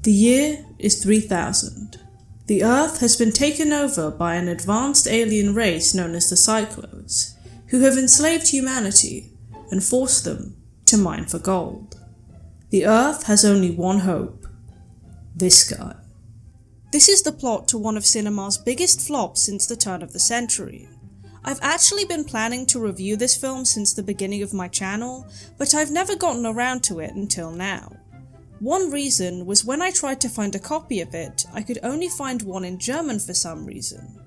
The year is 3000. The Earth has been taken over by an advanced alien race known as the Cyclos, who have enslaved humanity and forced them to mine for gold. The Earth has only one hope: this guy. This is the plot to one of cinema's biggest flops since the turn of the century. I've actually been planning to review this film since the beginning of my channel, but I've never gotten around to it until now. One reason was when I tried to find a copy of it, I could only find one in German for some reason.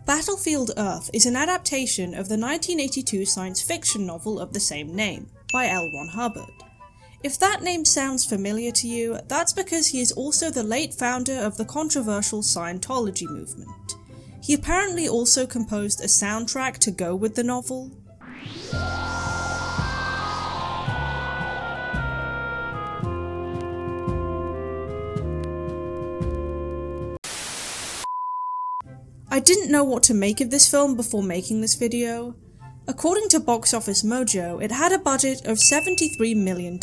Battlefield Earth is an adaptation of the 1982 science fiction novel of the same name, by L. Ron Hubbard. If that name sounds familiar to you, that's because he is also the late founder of the controversial Scientology movement. He apparently also composed a soundtrack to go with the novel. I didn't know what to make of this film before making this video. According to Box Office Mojo, it had a budget of $73 million,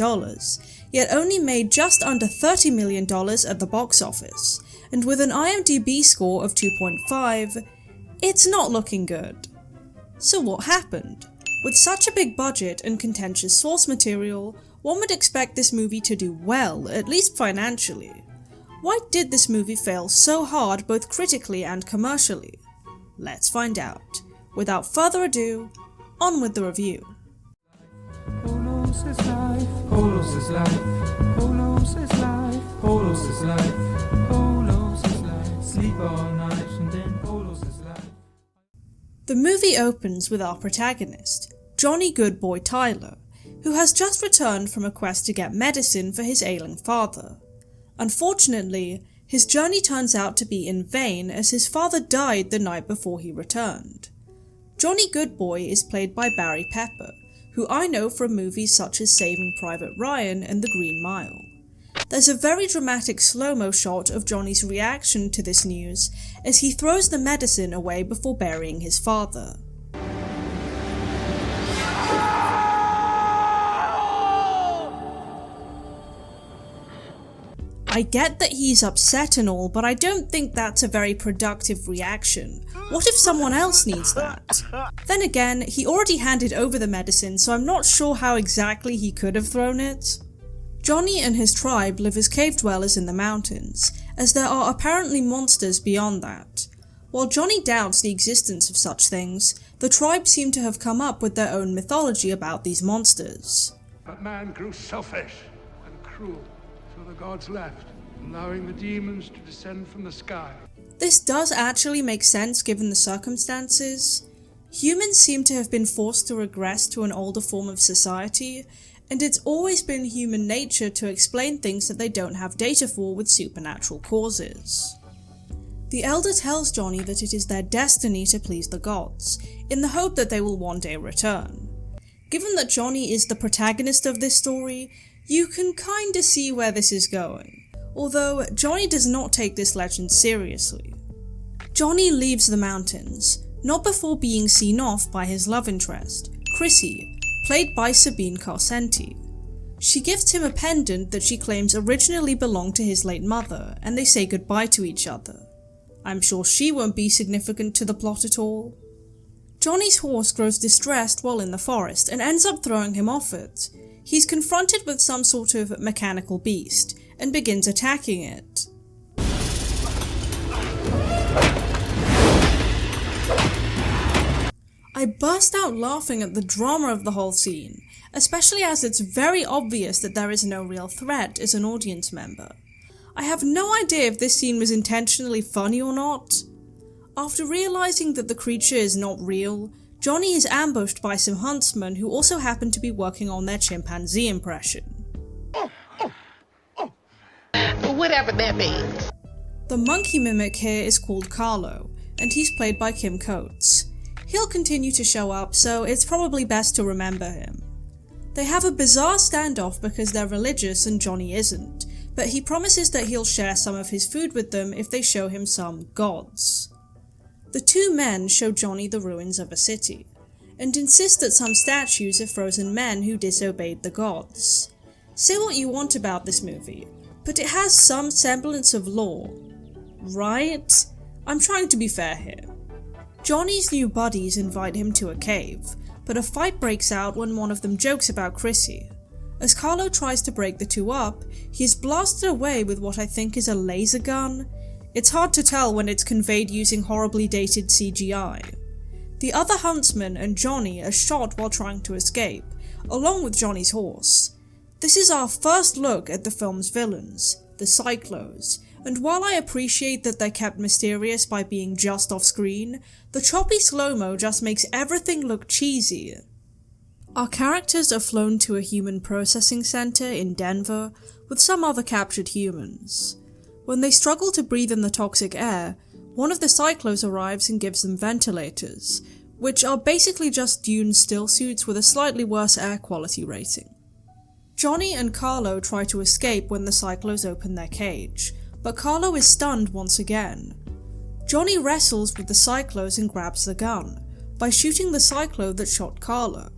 yet only made just under $30 million at the box office, and with an IMDb score of 2.5, it's not looking good. So what happened? With such a big budget and contentious source material, one would expect this movie to do well, at least financially. Why did this movie fail so hard both critically and commercially? Let's find out. Without further ado, on with the review. Polos is life, Polos is life, Polos is life, Polos is life, Polos is life, sleep all night and then Polos is life. The movie opens with our protagonist, Johnny Goodboy Tyler, who has just returned from a quest to get medicine for his ailing father. Unfortunately, his journey turns out to be in vain as his father died the night before he returned. Johnny Goodboy is played by Barry Pepper, who I know from movies such as Saving Private Ryan and The Green Mile. There's a very dramatic slow-mo shot of Johnny's reaction to this news as he throws the medicine away before burying his father. I get that he's upset and all, but I don't think that's a very productive reaction. What if someone else needs that? Then again, he already handed over the medicine, so I'm not sure how exactly he could have thrown it. Johnny and his tribe live as cave dwellers in the mountains, as there are apparently monsters beyond that. While Johnny doubts the existence of such things, the tribe seem to have come up with their own mythology about these monsters. But man grew selfish and cruel. So the gods left, allowing the demons to descend from the sky. This does actually make sense given the circumstances. Humans seem to have been forced to regress to an older form of society, and it's always been human nature to explain things that they don't have data for with supernatural causes. The Elder tells Johnny that it is their destiny to please the gods, in the hope that they will one day return. Given that Johnny is the protagonist of this story, you can kinda see where this is going, although Johnny does not take this legend seriously. Johnny leaves the mountains, not before being seen off by his love interest, Chrissy, played by Sabine Carcenti. She gifts him a pendant that she claims originally belonged to his late mother, and they say goodbye to each other. I'm sure she won't be significant to the plot at all. Johnny's horse grows distressed while in the forest and ends up throwing him off it. He's confronted with some sort of mechanical beast, and begins attacking it. I burst out laughing at the drama of the whole scene, especially as it's very obvious that there is no real threat as an audience member. I have no idea if this scene was intentionally funny or not. After realizing that the creature is not real, Johnny is ambushed by some huntsmen who also happen to be working on their chimpanzee impression. Whatever that means. The monkey mimic here is called Carlo, and he's played by Kim Coates. He'll continue to show up, so it's probably best to remember him. They have a bizarre standoff because they're religious and Johnny isn't, but he promises that he'll share some of his food with them if they show him some gods. The two men show Johnny the ruins of a city, and insist that some statues are frozen men who disobeyed the gods. Say what you want about this movie, but it has some semblance of lore. Right? I'm trying to be fair here. Johnny's new buddies invite him to a cave, but a fight breaks out when one of them jokes about Chrissy. As Carlo tries to break the two up, he is blasted away with what I think is a laser gun. It's hard to tell when it's conveyed using horribly dated CGI. The other huntsman and Johnny are shot while trying to escape, along with Johnny's horse. This is our first look at the film's villains, the Cyclos, and while I appreciate that they're kept mysterious by being just off screen, the choppy slow-mo just makes everything look cheesy. Our characters are flown to a human processing center in Denver with some other captured humans. When they struggle to breathe in the toxic air, one of the Cyclos arrives and gives them ventilators, which are basically just dune still suits with a slightly worse air quality rating. Johnny and Carlo try to escape when the Cyclos open their cage, but Carlo is stunned once again. Johnny wrestles with the Cyclos and grabs the gun, by shooting the Cyclo that shot Carlo.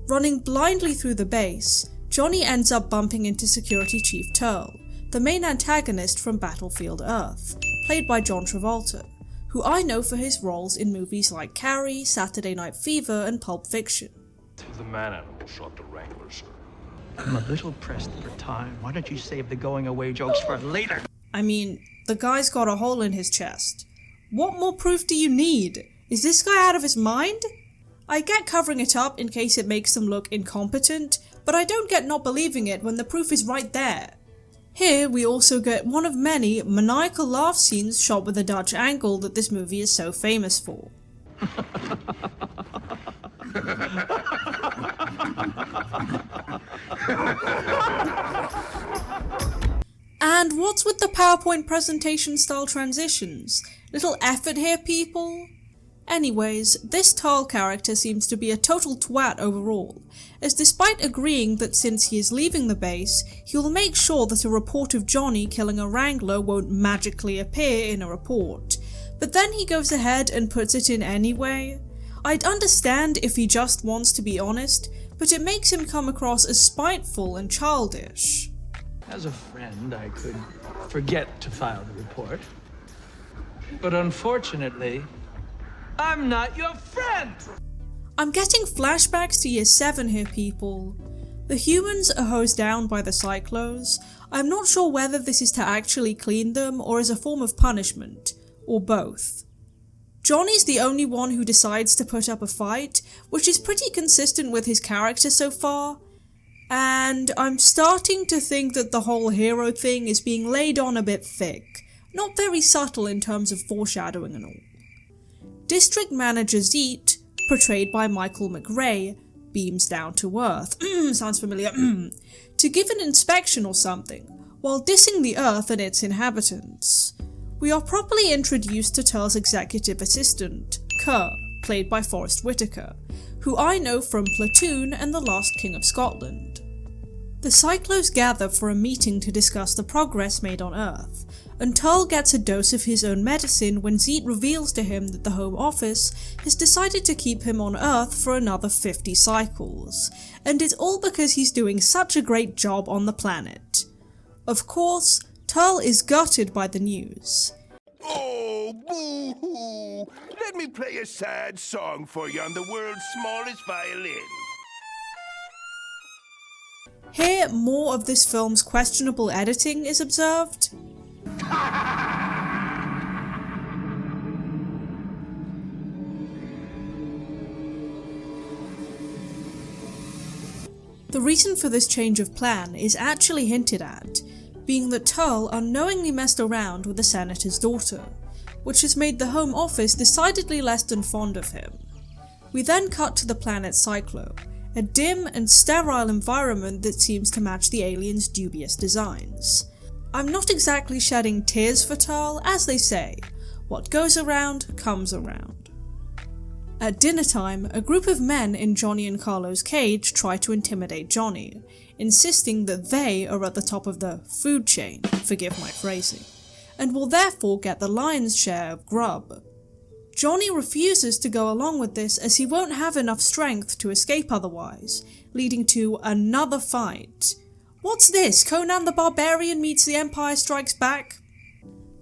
Running blindly through the base, Johnny ends up bumping into Security Chief Turl, the main antagonist from Battlefield Earth, played by John Travolta, who I know for his roles in movies like Carrie, Saturday Night Fever, and Pulp Fiction. The man animal shot the Wrangler, sir. I'm a little pressed for time. Why don't you save the going away jokes for later? I mean, the guy's got a hole in his chest. What more proof do you need? Is this guy out of his mind? I get covering it up in case it makes them look incompetent, but I don't get not believing it when the proof is right there. Here we also get one of many maniacal laugh scenes shot with a Dutch angle that this movie is so famous for. And what's with the PowerPoint presentation style transitions? Little effort here, people? Anyways, this Turl character seems to be a total twat overall, as despite agreeing that since he is leaving the base, he will make sure that a report of Johnny killing a Wrangler won't magically appear in a report, but then he goes ahead and puts it in anyway. I'd understand if he just wants to be honest, but it makes him come across as spiteful and childish. As a friend, I could forget to file the report. But unfortunately, I'm not your friend! I'm getting flashbacks to Year 7 here, people. The humans are hosed down by the Cyclos. I'm not sure whether this is to actually clean them or as a form of punishment, or both. Johnny's the only one who decides to put up a fight, which is pretty consistent with his character so far. And I'm starting to think that the whole hero thing is being laid on a bit thick, not very subtle in terms of foreshadowing and all. District Manager Zeet, portrayed by Michael McRae, beams down to Earth, sounds familiar, to give an inspection or something, while dissing the Earth and its inhabitants. We are properly introduced to Turl's executive assistant, Kerr, played by Forrest Whitaker, who I know from Platoon and The Last King of Scotland. The Cyclos gather for a meeting to discuss the progress made on Earth, and Turl gets a dose of his own medicine when Zeet reveals to him that the Home Office has decided to keep him on Earth for another 50 cycles, and it's all because he's doing such a great job on the planet. Of course, Turl is gutted by the news. Oh, boo-hoo! Let me play a sad song for you on the world's smallest violin. Here, more of this film's questionable editing is observed. The reason for this change of plan is actually hinted at, being that Turl unknowingly messed around with the senator's daughter, which has made the Home Office decidedly less than fond of him. We then cut to the planet Cyclo, a dim and sterile environment that seems to match the aliens' dubious designs. I'm not exactly shedding tears for Turl, as they say, what goes around comes around. At dinner time, a group of men in Johnny and Carlo's cage try to intimidate Johnny, insisting that they are at the top of the food chain, forgive my phrasing, and will therefore get the lion's share of grub. Johnny refuses to go along with this as he won't have enough strength to escape otherwise, leading to another fight, What's this, Conan the Barbarian meets The Empire Strikes Back?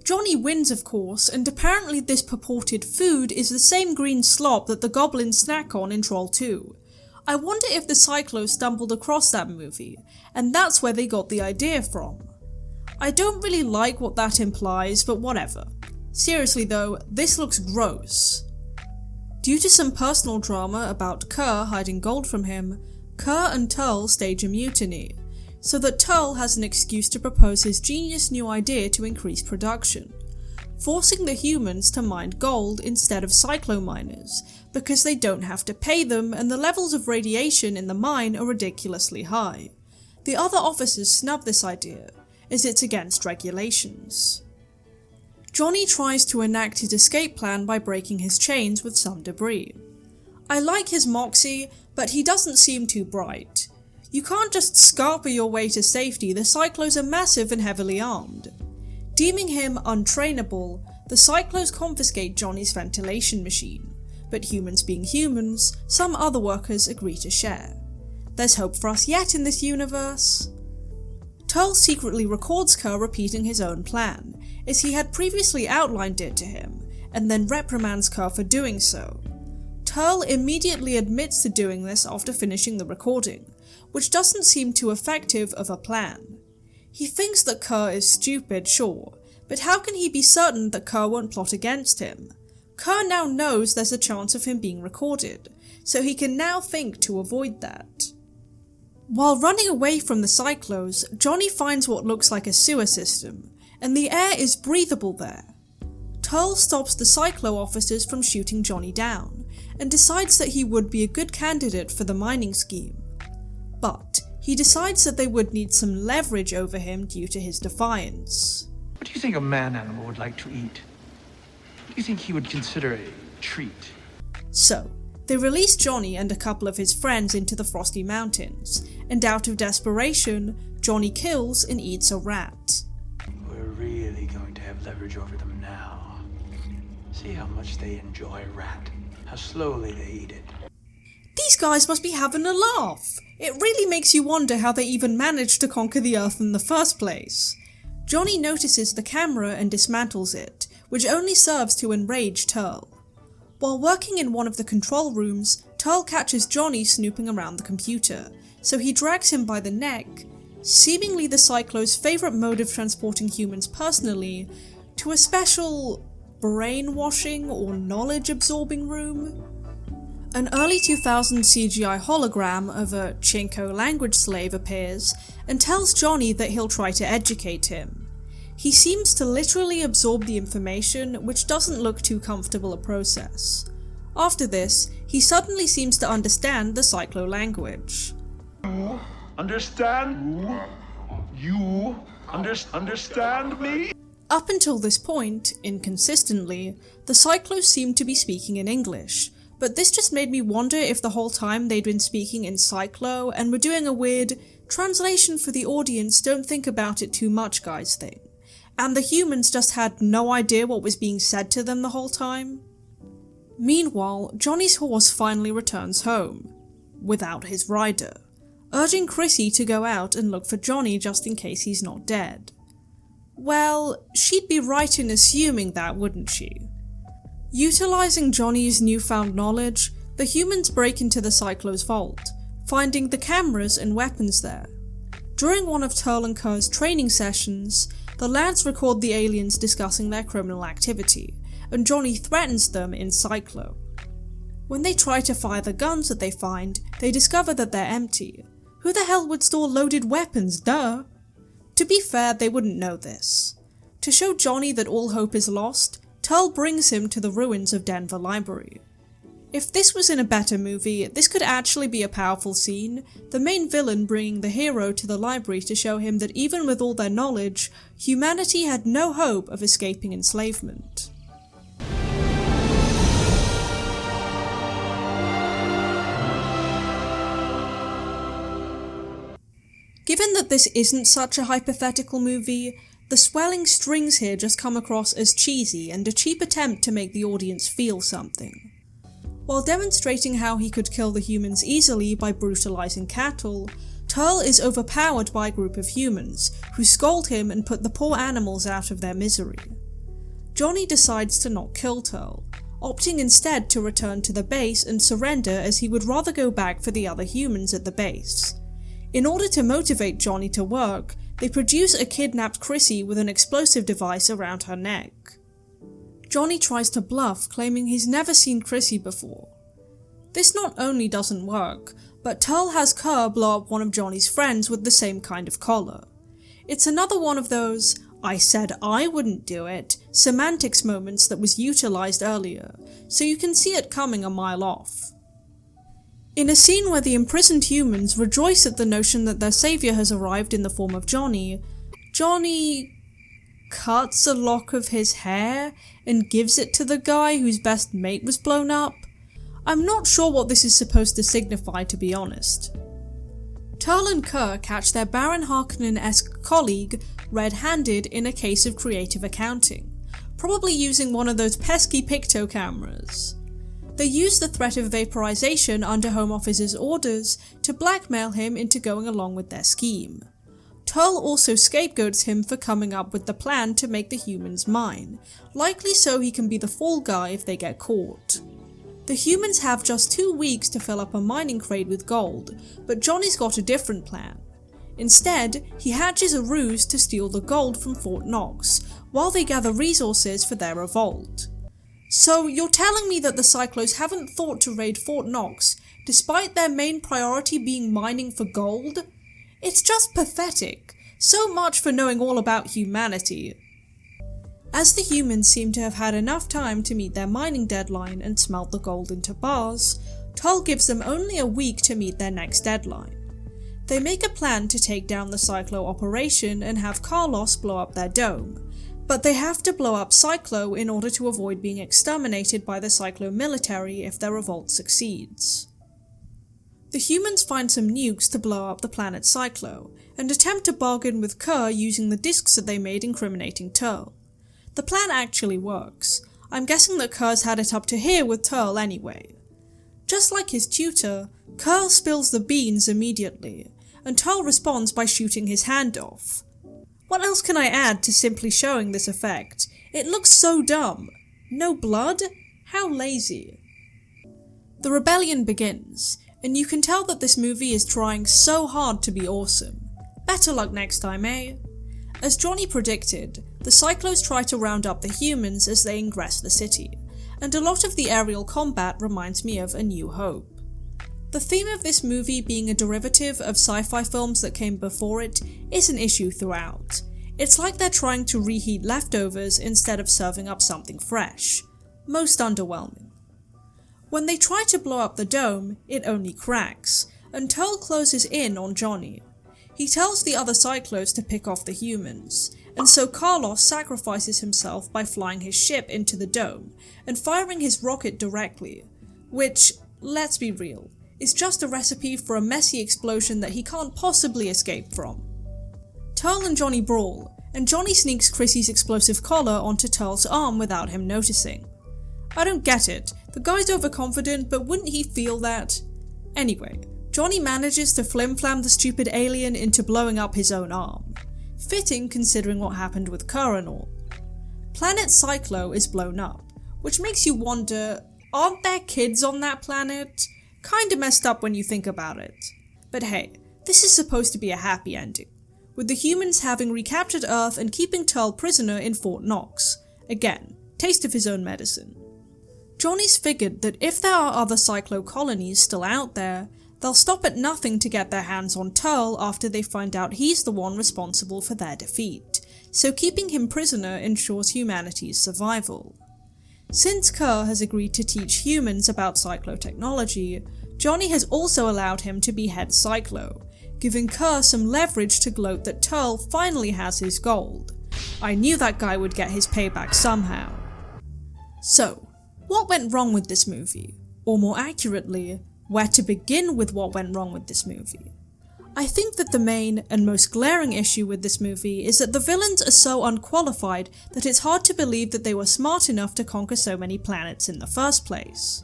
Johnny wins, of course, and apparently this purported food is the same green slop that the goblins snack on in Troll 2. I wonder if the Cyclos stumbled across that movie, and that's where they got the idea from. I don't really like what that implies, but whatever. Seriously though, this looks gross. Due to some personal drama about Kerr hiding gold from him, Kerr and Turl stage a mutiny, so that Turl has an excuse to propose his genius new idea to increase production, forcing the humans to mine gold instead of cyclo-miners, because they don't have to pay them and the levels of radiation in the mine are ridiculously high. The other officers snub this idea, as it's against regulations. Johnny tries to enact his escape plan by breaking his chains with some debris. I like his moxie, but he doesn't seem too bright. You can't just scarper your way to safety, the Cyclos are massive and heavily armed. Deeming him untrainable, the Cyclos confiscate Johnny's ventilation machine, but humans being humans, some other workers agree to share. There's hope for us yet in this universe. Turl secretly records Kerr repeating his own plan, as he had previously outlined it to him, and then reprimands Kerr for doing so. Turl immediately admits to doing this after finishing the recording, which doesn't seem too effective of a plan. He thinks that Kerr is stupid, sure, but how can he be certain that Kerr won't plot against him? Kerr now knows there's a chance of him being recorded, so he can now think to avoid that. While running away from the Cyclos, Johnny finds what looks like a sewer system, and the air is breathable there. Turl stops the Cyclo officers from shooting Johnny down, and decides that he would be a good candidate for the mining scheme. But he decides that they would need some leverage over him due to his defiance. What do you think a man-animal would like to eat? What do you think he would consider a treat? So, they release Johnny and a couple of his friends into the Frosty Mountains, and out of desperation, Johnny kills and eats a rat. We're really going to have leverage over them now. See how much they enjoy rat, how slowly they eat it. These guys must be having a laugh! It really makes you wonder how they even managed to conquer the Earth in the first place. Johnny notices the camera and dismantles it, which only serves to enrage Turl. While working in one of the control rooms, Turl catches Johnny snooping around the computer, so he drags him by the neck, seemingly the Cyclo's favourite mode of transporting humans personally, to a special brainwashing or knowledge-absorbing room. An early 2000s CGI hologram of a Chinko language slave appears and tells Johnny that he'll try to educate him. He seems to literally absorb the information, which doesn't look too comfortable a process. After this, he suddenly seems to understand the Cyclo language. Understand? You understand me? Up until this point, inconsistently, the Cyclos seemed to be speaking in English, but this just made me wonder if the whole time they'd been speaking in Cyclo and were doing a weird translation for the audience don't think about it too much guys thing, and the humans just had no idea what was being said to them the whole time. Meanwhile, Johnny's horse finally returns home, without his rider, urging Chrissy to go out and look for Johnny just in case he's not dead. Well, she'd be right in assuming that, wouldn't she? Utilizing Johnny's newfound knowledge, the humans break into the Cyclo's vault, finding the cameras and weapons there. During one of Turl and Kerr's training sessions, the lads record the aliens discussing their criminal activity, and Johnny threatens them in Cyclo. When they try to fire the guns that they find, they discover that they're empty. Who the hell would store loaded weapons, duh? To be fair, they wouldn't know this. To show Johnny that all hope is lost, Turl brings him to the ruins of Denver Library. If this was in a better movie, this could actually be a powerful scene, the main villain bringing the hero to the library to show him that even with all their knowledge, humanity had no hope of escaping enslavement. Given that this isn't such a hypothetical movie, the swelling strings here just come across as cheesy and a cheap attempt to make the audience feel something. While demonstrating how he could kill the humans easily by brutalizing cattle, Turl is overpowered by a group of humans, who scold him and put the poor animals out of their misery. Johnny decides to not kill Turl, opting instead to return to the base and surrender as he would rather go back for the other humans at the base. In order to motivate Johnny to work, they produce a kidnapped Chrissy with an explosive device around her neck. Johnny tries to bluff, claiming he's never seen Chrissy before. This not only doesn't work, but Turl has Kerr blow up one of Johnny's friends with the same kind of collar. It's another one of those "I said I wouldn't do it" semantics moments that was utilized earlier, so you can see it coming a mile off. In a scene where the imprisoned humans rejoice at the notion that their savior has arrived in the form of Johnny, Johnny cuts a lock of his hair and gives it to the guy whose best mate was blown up. I'm not sure what this is supposed to signify, to be honest. Turl and Kerr catch their Baron Harkonnen-esque colleague red-handed in a case of creative accounting, probably using one of those pesky Picto cameras. They use the threat of vaporization under Home Office's orders to blackmail him into going along with their scheme. Turl also scapegoats him for coming up with the plan to make the humans mine, likely so he can be the fall guy if they get caught. The humans have just 2 weeks to fill up a mining crate with gold, but Johnny's got a different plan. Instead, he hatches a ruse to steal the gold from Fort Knox, while they gather resources for their revolt. So you're telling me that the Cyclos haven't thought to raid Fort Knox, despite their main priority being mining for gold? It's just pathetic. So much for knowing all about humanity. As the humans seem to have had enough time to meet their mining deadline and smelt the gold into bars, Turl gives them only a week to meet their next deadline. They make a plan to take down the Cyclo operation and have Carlos blow up their dome, but they have to blow up Cyclo in order to avoid being exterminated by the Cyclo military if their revolt succeeds. The humans find some nukes to blow up the planet Cyclo, and attempt to bargain with Kerr using the discs that they made incriminating Turl. The plan actually works. I'm guessing that Kerr's had it up to here with Turl anyway. Just like his tutor, Kerr spills the beans immediately, and Turl responds by shooting his hand off. What else can I add to simply showing this effect? It looks so dumb. No blood? How lazy. The rebellion begins, and you can tell that this movie is trying so hard to be awesome. Better luck next time, eh? As Johnny predicted, the Cyclos try to round up the humans as they ingress the city, and a lot of the aerial combat reminds me of A New Hope. The theme of this movie being a derivative of sci-fi films that came before it is an issue throughout. It's like they're trying to reheat leftovers instead of serving up something fresh. Most underwhelming. When they try to blow up the dome, it only cracks, and Turl closes in on Johnny. He tells the other Cyclos to pick off the humans, and so Carlos sacrifices himself by flying his ship into the dome and firing his rocket directly, which, let's be real, is just a recipe for a messy explosion that he can't possibly escape from. Turl and Johnny brawl, and Johnny sneaks Chrissy's explosive collar onto Turl's arm without him noticing. I don't get it, the guy's overconfident, but wouldn't he feel that? Anyway, Johnny manages to flim-flam the stupid alien into blowing up his own arm. Fitting considering what happened with Kerr and all. Planet Cyclo is blown up, which makes you wonder, aren't there kids on that planet? Kinda messed up when you think about it. But hey, this is supposed to be a happy ending, with the humans having recaptured Earth and keeping Turl prisoner in Fort Knox. Again, taste of his own medicine. Johnny's figured that if there are other Cyclo colonies still out there, they'll stop at nothing to get their hands on Turl after they find out he's the one responsible for their defeat, so keeping him prisoner ensures humanity's survival. Since Kerr has agreed to teach humans about Cyclo technology, Johnny has also allowed him to be head Cyclo, giving Kerr some leverage to gloat that Turl finally has his gold. I knew that guy would get his payback somehow. So, what went wrong with this movie? Or more accurately, where to begin with what went wrong with this movie? I think that the main and most glaring issue with this movie is that the villains are so unqualified that it's hard to believe that they were smart enough to conquer so many planets in the first place.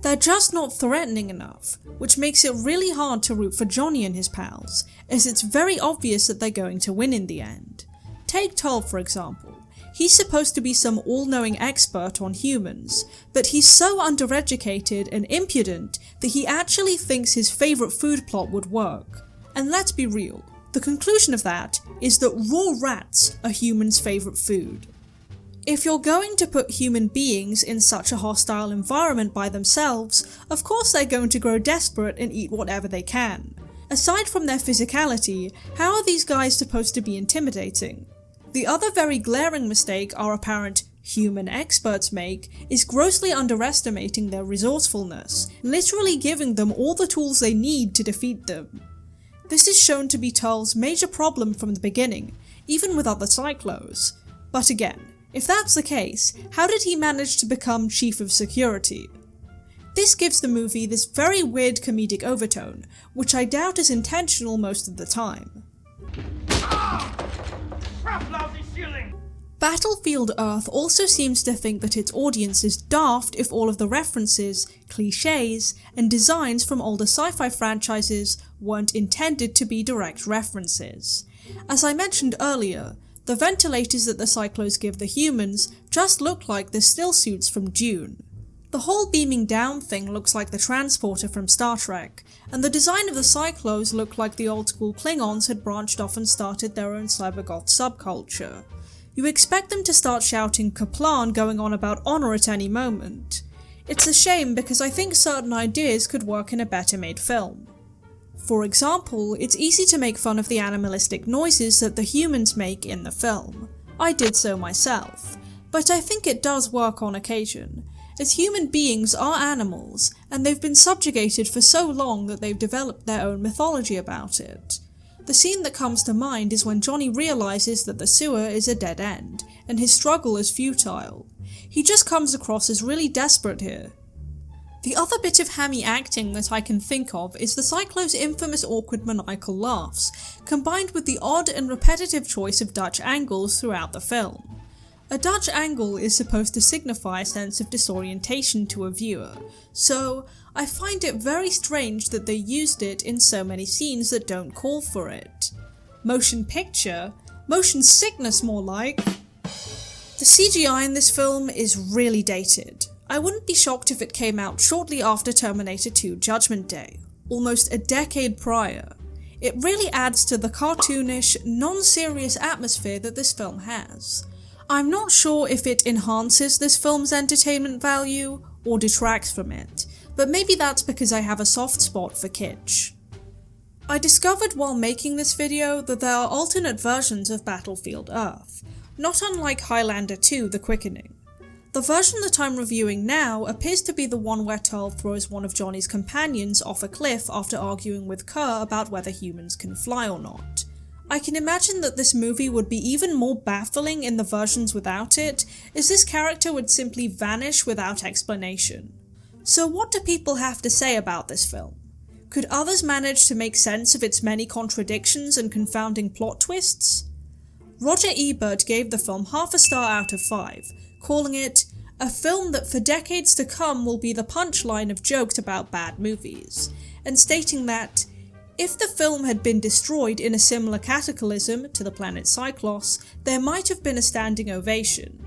They're just not threatening enough, which makes it really hard to root for Johnny and his pals, as it's very obvious that they're going to win in the end. Take Tull for example. He's supposed to be some all-knowing expert on humans, but he's so undereducated and impudent that he actually thinks his favourite food plot would work. And let's be real, the conclusion of that is that raw rats are humans' favourite food. If you're going to put human beings in such a hostile environment by themselves, of course they're going to grow desperate and eat whatever they can. Aside from their physicality, how are these guys supposed to be intimidating? The other very glaring mistake our apparent human experts make is grossly underestimating their resourcefulness, literally giving them all the tools they need to defeat them. This is shown to be Tull's major problem from the beginning, even with other Cyclos. But again, if that's the case, how did he manage to become Chief of Security? This gives the movie this very weird comedic overtone, which I doubt is intentional most of the time. Battlefield Earth also seems to think that its audience is daft if all of the references, cliches, and designs from older sci-fi franchises weren't intended to be direct references. As I mentioned earlier, the ventilators that the Cyclos give the humans just look like the still suits from Dune. The whole beaming down thing looks like the transporter from Star Trek, and the design of the Cyclos look like the old school Klingons had branched off and started their own cybergoth subculture. You expect them to start shouting Kaplan going on about honor at any moment. It's a shame because I think certain ideas could work in a better made film. For example, it's easy to make fun of the animalistic noises that the humans make in the film. I did so myself, but I think it does work on occasion, as human beings are animals, and they've been subjugated for so long that they've developed their own mythology about it. The scene that comes to mind is when Johnny realises that the sewer is a dead end, and his struggle is futile. He just comes across as really desperate here. The other bit of hammy acting that I can think of is the Cyclo's infamous awkward maniacal laughs, combined with the odd and repetitive choice of Dutch angles throughout the film. A Dutch angle is supposed to signify a sense of disorientation to a viewer, so I find it very strange that they used it in so many scenes that don't call for it. Motion picture? Motion sickness more like. The CGI in this film is really dated. I wouldn't be shocked if it came out shortly after Terminator 2 Judgment Day, almost a decade prior. It really adds to the cartoonish, non-serious atmosphere that this film has. I'm not sure if it enhances this film's entertainment value or detracts from it, but maybe that's because I have a soft spot for kitsch. I discovered while making this video that there are alternate versions of Battlefield Earth, not unlike Highlander 2 The Quickening. The version that I'm reviewing now appears to be the one where Tull throws one of Johnny's companions off a cliff after arguing with Kerr about whether humans can fly or not. I can imagine that this movie would be even more baffling in the versions without it, as this character would simply vanish without explanation. So what do people have to say about this film? Could others manage to make sense of its many contradictions and confounding plot twists? Roger Ebert gave the film half a star out of 5, calling it a film that for decades to come will be the punchline of jokes about bad movies, and stating that if the film had been destroyed in a similar cataclysm to the planet Cyclos, there might have been a standing ovation.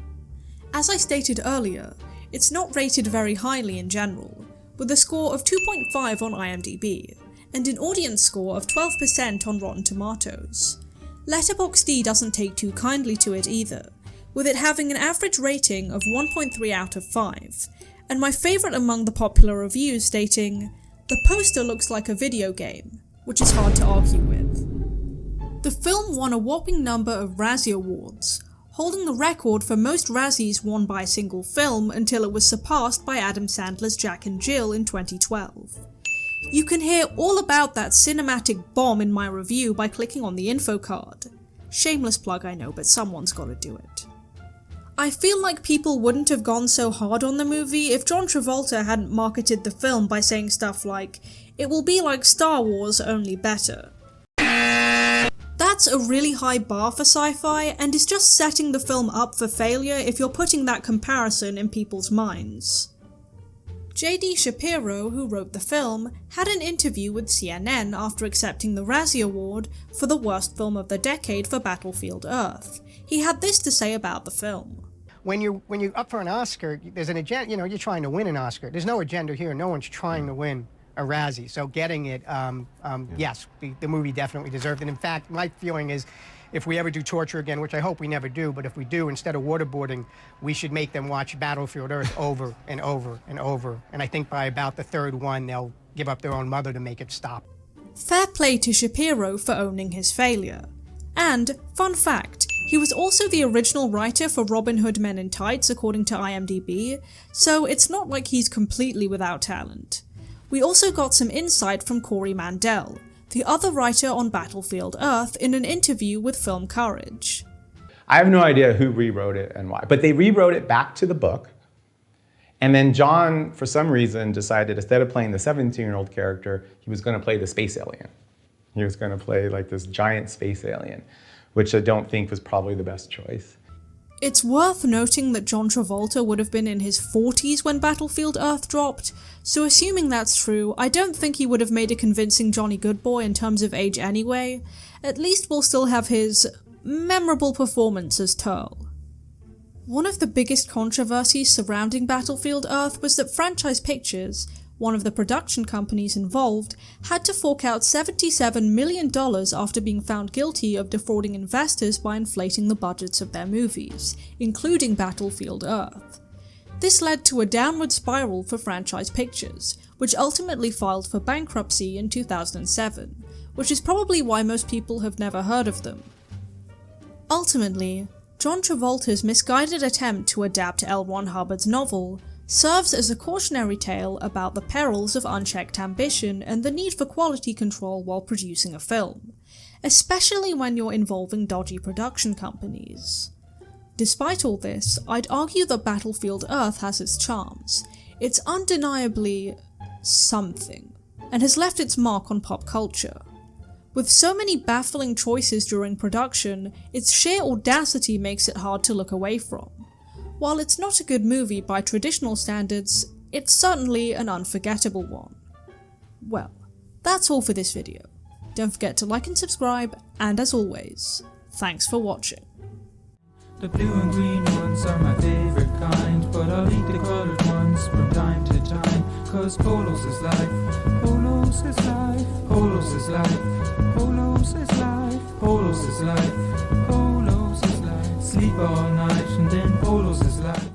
As I stated earlier, it's not rated very highly in general, with a score of 2.5 on IMDb, and an audience score of 12% on Rotten Tomatoes. Letterboxd doesn't take too kindly to it either, with it having an average rating of 1.3 out of 5, and my favourite among the popular reviews stating, "The poster looks like a video game," which is hard to argue with. The film won a whopping number of Razzie Awards, holding the record for most Razzies won by a single film until it was surpassed by Adam Sandler's Jack and Jill in 2012. You can hear all about that cinematic bomb in my review by clicking on the info card. Shameless plug, I know, but someone's gotta do it. I feel like people wouldn't have gone so hard on the movie if John Travolta hadn't marketed the film by saying stuff like, "It will be like Star Wars, only better." That's a really high bar for sci-fi, and is just setting the film up for failure if you're putting that comparison in people's minds. J.D. Shapiro, who wrote the film, had an interview with CNN after accepting the Razzie Award for the worst film of the decade for Battlefield Earth. He had this to say about the film. When you're up for an Oscar, there's an agenda, you're trying to win an Oscar. There's no agenda here. No one's trying to win a Razzie. So getting it, yes, the movie definitely deserved it. In fact, my feeling is if we ever do torture again, which I hope we never do, but if we do, instead of waterboarding, we should make them watch Battlefield Earth over and over and over. And I think by about the third one, they'll give up their own mother to make it stop. Fair play to Shapiro for owning his failure. And, fun fact, he was also the original writer for Robin Hood Men in Tights according to IMDb, so it's not like he's completely without talent. We also got some insight from Corey Mandel, the other writer on Battlefield Earth, in an interview with Film Courage. I have no idea who rewrote it and why, but they rewrote it back to the book. And then John, for some reason, decided instead of playing the 17-year-old character, he was going to play the space alien. He was going to play like this giant space alien, which I don't think was probably the best choice. It's worth noting that John Travolta would have been in his 40s when Battlefield Earth dropped, so assuming that's true, I don't think he would have made a convincing Johnny Goodboy in terms of age anyway. At least we'll still have his memorable performance as Turl. One of the biggest controversies surrounding Battlefield Earth was that Franchise Pictures, one of the production companies involved, had to fork out $77 million after being found guilty of defrauding investors by inflating the budgets of their movies, including Battlefield Earth. This led to a downward spiral for Franchise Pictures, which ultimately filed for bankruptcy in 2007, which is probably why most people have never heard of them. Ultimately, John Travolta's misguided attempt to adapt L. Ron Hubbard's novel serves as a cautionary tale about the perils of unchecked ambition and the need for quality control while producing a film, especially when you're involving dodgy production companies. Despite all this, I'd argue that Battlefield Earth has its charms. It's undeniably something, and has left its mark on pop culture. With so many baffling choices during production, its sheer audacity makes it hard to look away from. While it's not a good movie by traditional standards, it's certainly an unforgettable one. Well, that's all for this video. Don't forget to like and subscribe, and as always, thanks for watching. The blue and green ones are my favorite kind, but I'll eat the colored ones from time to time. Cause Polos is life, Polos is life, Polos is life, Polos is life, Polos is life, Polos is life. Sleep all night and then Polos is life.